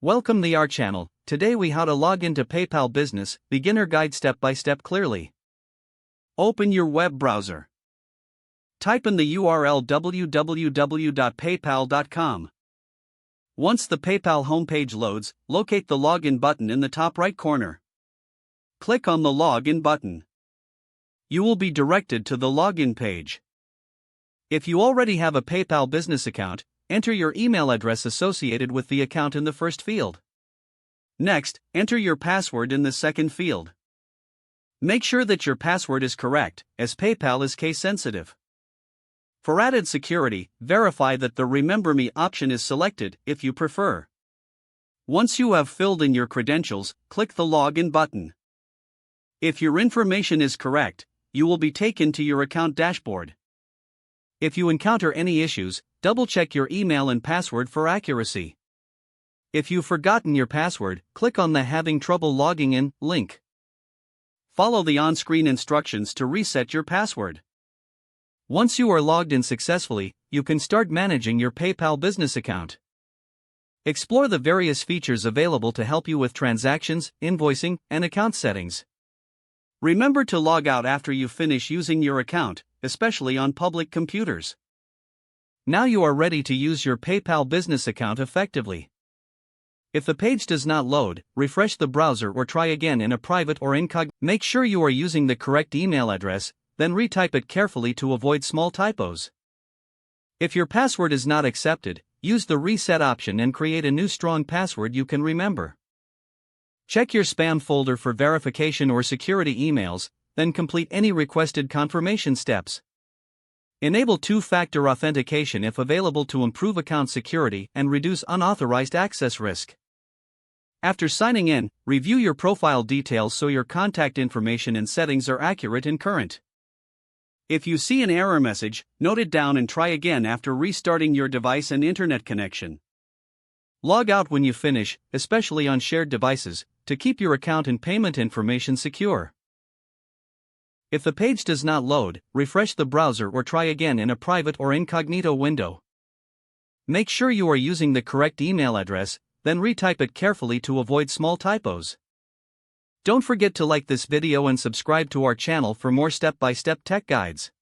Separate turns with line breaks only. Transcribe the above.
Welcome to our channel. Today we how to log into PayPal Business, beginner guide step by step clearly. Open your web browser. Type in the URL www.paypal.com. Once the PayPal homepage loads, locate the login button in the top right corner. Click on the login button. You will be directed to the login page. If you already have a PayPal business account, enter your email address associated with the account in the first field. Next, enter your password in the second field. Make sure that your password is correct, as PayPal is case sensitive. For added security, verify that the Remember Me option is selected if you prefer. Once you have filled in your credentials, click the Login button. If your information is correct, you will be taken to your account dashboard. If you encounter any issues, double-check your email and password for accuracy. If you've forgotten your password, click on the Having Trouble Logging In link. Follow the on-screen instructions to reset your password. Once you are logged in successfully, you can start managing your PayPal business account. Explore the various features available to help you with transactions, invoicing, and account settings. Remember to log out after you finish using your account, especially on public computers. Now you are ready to use your PayPal business account effectively. If the page does not load, refresh the browser or try again in a private or incognito. Make sure you are using the correct email address, then retype it carefully to avoid small typos. If your password is not accepted, use the reset option and create a new strong password you can remember. Check your spam folder for verification or security emails, then complete any requested confirmation steps. Enable two-factor authentication if available to improve account security and reduce unauthorized access risk. After signing in, review your profile details so your contact information and settings are accurate and current. If you see an error message, note it down and try again after restarting your device and internet connection. Log out when you finish, especially on shared devices, to keep your account and payment information secure. If the page does not load, refresh the browser or try again in a private or incognito window. Make sure you are using the correct email address, then retype it carefully to avoid small typos. Don't forget to like this video and subscribe to our channel for more step-by-step tech guides.